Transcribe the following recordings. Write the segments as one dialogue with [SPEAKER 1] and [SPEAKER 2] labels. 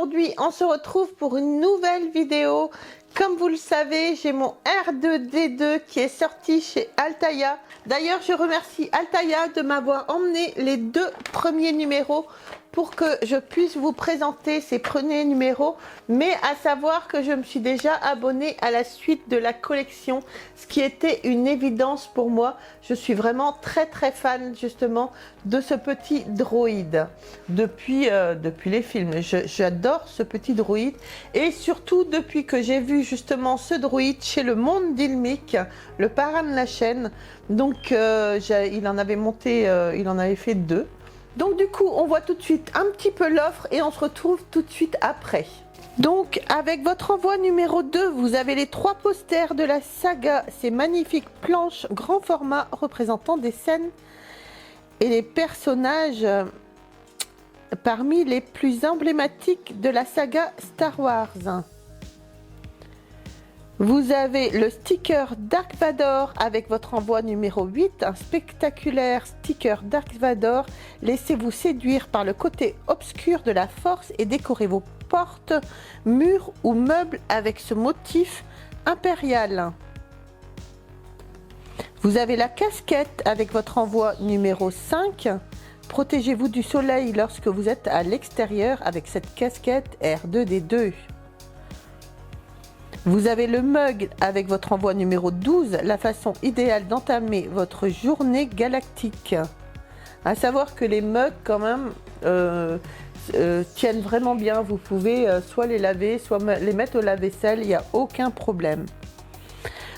[SPEAKER 1] aujourd'hui on se retrouve pour une nouvelle vidéo. Comme vous le savez, j'ai mon R2D2 qui est sorti chez Altaïa. D'ailleurs, je remercie Altaïa de m'avoir emmené les 2 premiers numéros pour que je puisse vous présenter ces premiers numéros. Mais à savoir que je me suis déjà abonnée à la suite de la collection, ce qui était une évidence pour moi. Je suis vraiment très fan justement de ce petit droïde depuis les films. J'adore ce petit droïde et surtout depuis que j'ai vu justement ce droïde chez le Monde d'Ilmic, le parrain de la chaîne. Donc il en avait monté, il en avait fait 2. Donc du coup on voit tout de suite un petit peu l'offre et on se retrouve tout de suite après. Donc avec votre envoi numéro 2, vous avez les 3 posters de la saga, ces magnifiques planches grand format représentant des scènes et les personnages parmi les plus emblématiques de la saga Star Wars. Vous avez le sticker Dark Vador avec votre envoi numéro 8, un spectaculaire sticker Dark Vador. Laissez-vous séduire par le côté obscur de la force et décorez vos portes, murs ou meubles avec ce motif impérial. Vous avez la casquette avec votre envoi numéro 5. Protégez-vous du soleil lorsque vous êtes à l'extérieur avec cette casquette R2D2. Vous avez le mug avec votre envoi numéro 12, la façon idéale d'entamer votre journée galactique. À savoir que les mugs quand même tiennent vraiment bien. Vous pouvez soit les laver, soit les mettre au lave-vaisselle, il n'y a aucun problème.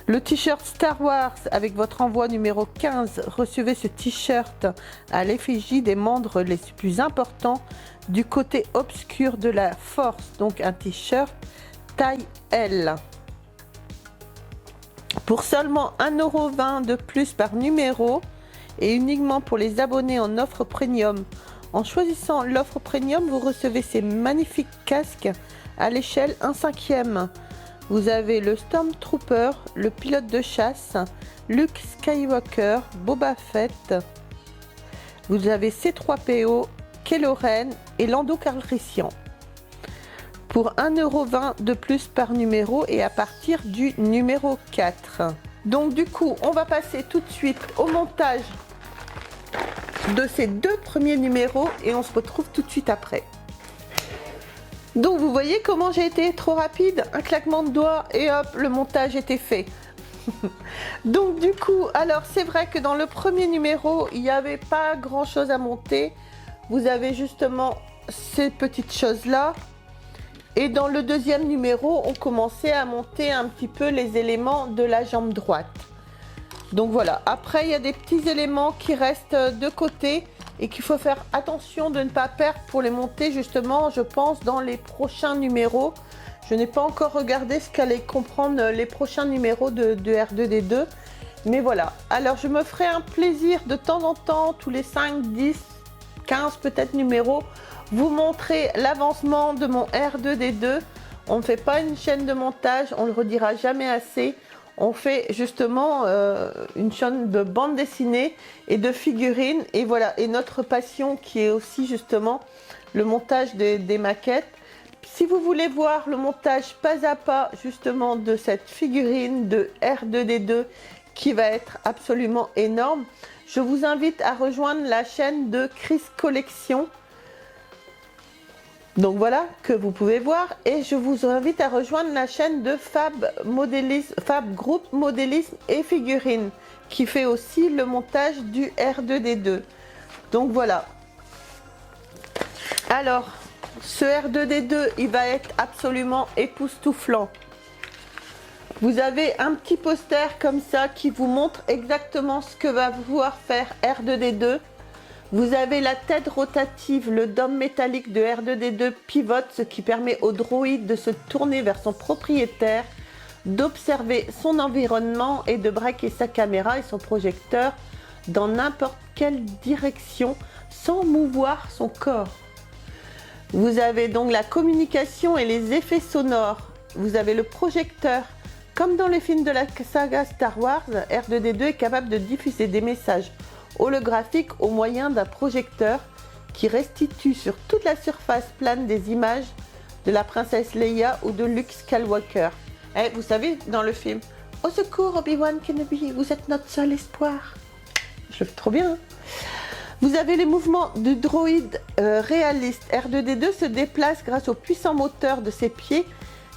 [SPEAKER 1] Le t-shirt Star Wars avec votre envoi numéro 15, recevez ce t-shirt à l'effigie des membres les plus importants du côté obscur de la force, donc un t-shirt taille L. Pour seulement 1,20 € de plus par numéro et uniquement pour les abonnés en offre premium. En choisissant l'offre premium, vous recevez ces magnifiques casques à l'échelle 1/5. Vous avez le Stormtrooper, le pilote de chasse, Luke Skywalker, Boba Fett. Vous avez C3PO, Kylo Ren et Lando Calrissian. Pour 1,20 € de plus par numéro et à partir du numéro 4. Donc du coup, on va passer tout de suite au montage de ces 2 premiers numéros et on se retrouve tout de suite après. Donc vous voyez comment j'ai été trop rapide, un claquement de doigts et hop, le montage était fait. Donc du coup, alors c'est vrai que dans le premier numéro, il n'y avait pas grand chose à monter. Vous avez justement ces petites choses là. Et dans le deuxième numéro, on commençait à monter un petit peu les éléments de la jambe droite. Donc voilà, après il y a des petits éléments qui restent de côté et qu'il faut faire attention de ne pas perdre pour les monter justement, je pense, dans les prochains numéros. Je n'ai pas encore regardé ce qu'allaient comprendre les prochains numéros de R2D2. Mais voilà, alors je me ferai un plaisir de temps en temps, tous les 5, 10, 15 peut-être numéros, vous montrer l'avancement de mon R2D2. On ne fait pas une chaîne de montage, on le redira jamais assez. On fait justement une chaîne de bande dessinée et de figurines. Et voilà, et notre passion qui est aussi justement le montage des maquettes. Si vous voulez voir le montage pas à pas justement de cette figurine de R2D2 qui va être absolument énorme, je vous invite à rejoindre la chaîne de Chris Collection. Donc voilà, que vous pouvez voir, et je vous invite à rejoindre la chaîne de Fab Group Modélisme et Figurines qui fait aussi le montage du R2D2. Donc voilà. Alors, ce R2D2, il va être absolument époustouflant. Vous avez un petit poster comme ça qui vous montre exactement ce que va pouvoir faire R2D2. Vous avez la tête rotative, le dôme métallique de R2D2 pivote, ce qui permet au droïde de se tourner vers son propriétaire, d'observer son environnement et de braquer sa caméra et son projecteur dans n'importe quelle direction sans mouvoir son corps. Vous avez donc la communication et les effets sonores. Vous avez le projecteur. Comme dans les films de la saga Star Wars, R2D2 est capable de diffuser des messages holographique au moyen d'un projecteur qui restitue sur toute la surface plane des images de la princesse Leia ou de Luke Skywalker. Eh, vous savez, dans le film, au secours Obi-Wan Kenobi, vous êtes notre seul espoir. Je le fais trop bien, hein. Vous avez les mouvements du droïde réaliste. R2-D2 se déplace grâce au puissant moteur de ses pieds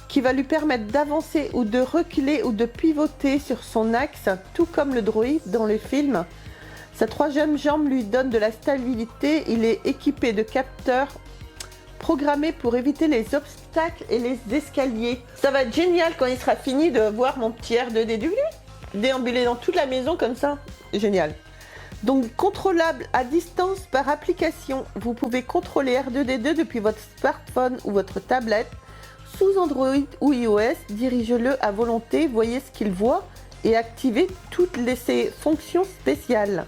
[SPEAKER 1] qui va lui permettre d'avancer ou de reculer ou de pivoter sur son axe, tout comme le droïde dans le film. Sa troisième jambe lui donne de la stabilité. Il est équipé de capteurs programmés pour éviter les obstacles et les escaliers. Ça va être génial quand il sera fini de voir mon petit R2-D2 déambuler dans toute la maison comme ça. Génial. Donc contrôlable à distance par application. Vous pouvez contrôler R2-D2 depuis votre smartphone ou votre tablette. Sous Android ou iOS, dirigez-le à volonté, voyez ce qu'il voit et activez toutes ses fonctions spéciales.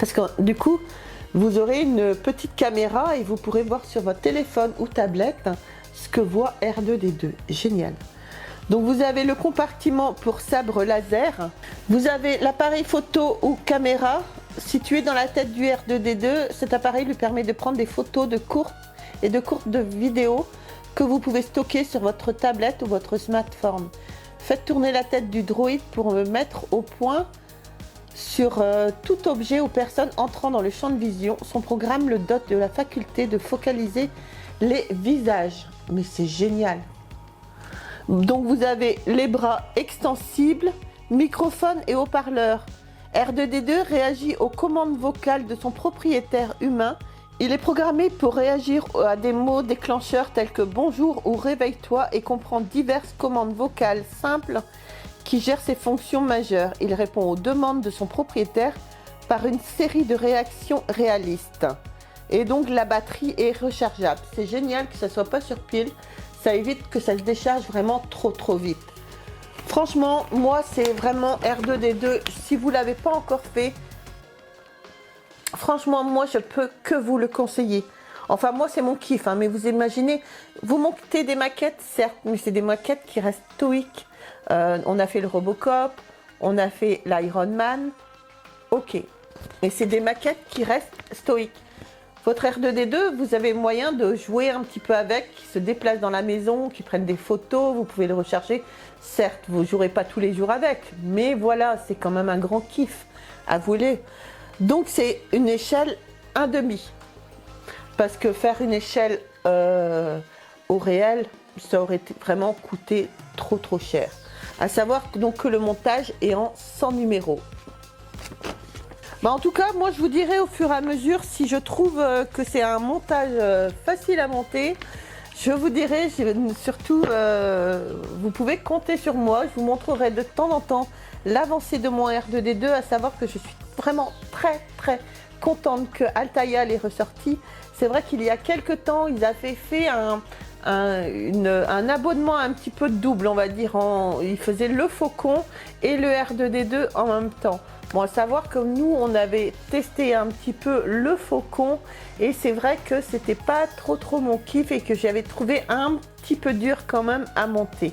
[SPEAKER 1] Parce que du coup, vous aurez une petite caméra et vous pourrez voir sur votre téléphone ou tablette ce que voit R2-D2. Génial. Donc vous avez le compartiment pour sabre laser. Vous avez l'appareil photo ou caméra situé dans la tête du R2-D2. Cet appareil lui permet de prendre des photos de courtes vidéos que vous pouvez stocker sur votre tablette ou votre smartphone. Faites tourner la tête du droïde pour me mettre au point sur tout objet ou personne entrant dans le champ de vision. Son programme le dote de la faculté de focaliser les visages. Mais c'est génial! Donc vous avez les bras extensibles, microphone et haut-parleur. R2-D2 réagit aux commandes vocales de son propriétaire humain. Il est programmé pour réagir à des mots déclencheurs tels que bonjour ou réveille-toi et comprend diverses commandes vocales simples qui gèrent ses fonctions majeures. Il répond aux demandes de son propriétaire par une série de réactions réalistes. Et donc la batterie est rechargeable. C'est génial que ça ne soit pas sur pile. Ça évite que ça se décharge vraiment trop vite. Franchement, moi c'est vraiment R2-D2. Si vous ne l'avez pas encore fait, franchement moi je peux que vous le conseiller. Enfin moi c'est mon kiff, hein, mais vous imaginez, vous montez des maquettes certes, mais c'est des maquettes qui restent stoïques. On a fait le Robocop, on a fait l'Iron Man, ok. Mais c'est des maquettes qui restent stoïques. Votre R2-D2, vous avez moyen de jouer un petit peu avec, qui se déplace dans la maison, qui prennent des photos, vous pouvez le recharger. Certes, vous ne jouerez pas tous les jours avec, mais voilà, c'est quand même un grand kiff, avouez-le. Donc c'est une échelle 1,5. Parce que faire une échelle au réel, ça aurait vraiment coûté trop cher. À savoir donc que le montage est en 100 numéros. En tout cas, moi je vous dirai au fur et à mesure si je trouve que c'est un montage facile à monter. Je vous dirai, surtout, vous pouvez compter sur moi. Je vous montrerai de temps en temps l'avancée de mon R2-D2, à savoir que je suis vraiment très contente que Altaïa l'ait ressorti. C'est vrai qu'il y a quelques temps, ils avaient fait un abonnement un petit peu double, on va dire. Ils faisaient le Faucon et le R2-D2 en même temps. Bon, à savoir que nous, on avait testé un petit peu le Faucon et c'est vrai que c'était pas trop mon kiff et que j'avais trouvé un petit peu dur quand même à monter.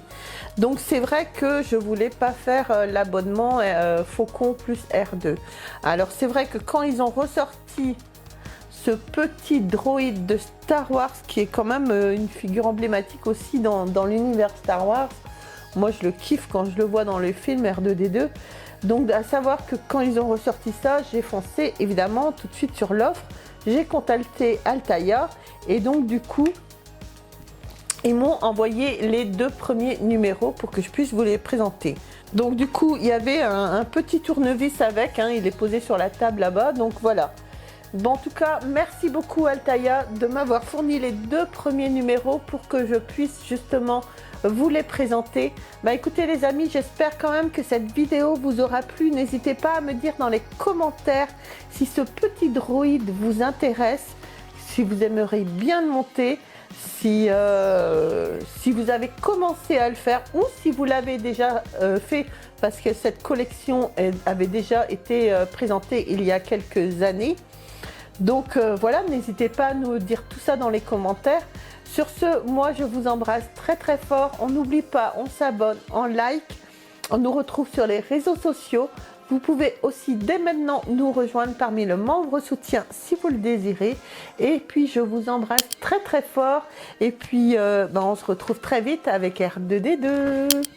[SPEAKER 1] Donc c'est vrai que je voulais pas faire l'abonnement Faucon plus R2. Alors c'est vrai que quand ils ont ressorti ce petit droïde de Star Wars qui est quand même une figure emblématique aussi dans l'univers Star Wars, moi je le kiffe quand je le vois dans le film R2-D2. Donc à savoir que quand ils ont ressorti ça, j'ai foncé évidemment tout de suite sur l'offre. J'ai contacté Altaïa et donc du coup ils m'ont envoyé les 2 premiers numéros pour que je puisse vous les présenter. Donc du coup il y avait un petit tournevis avec, hein, il est posé sur la table là-bas, donc voilà. Bon, en tout cas, merci beaucoup Altaïa de m'avoir fourni les 2 premiers numéros pour que je puisse justement vous les présenter. Écoutez les amis, j'espère quand même que cette vidéo vous aura plu. N'hésitez pas à me dire dans les commentaires si ce petit droïde vous intéresse, si vous aimeriez bien le monter, si vous avez commencé à le faire ou si vous l'avez déjà fait, parce que cette collection avait déjà été présentée il y a quelques années. Donc voilà, n'hésitez pas à nous dire tout ça dans les commentaires. Sur ce, moi je vous embrasse très fort. On n'oublie pas, on s'abonne, on like. On nous retrouve sur les réseaux sociaux, Vous pouvez aussi dès maintenant nous rejoindre parmi les membres soutien si vous le désirez. Et puis je vous embrasse très très fort. Et puis on se retrouve très vite avec R2D2.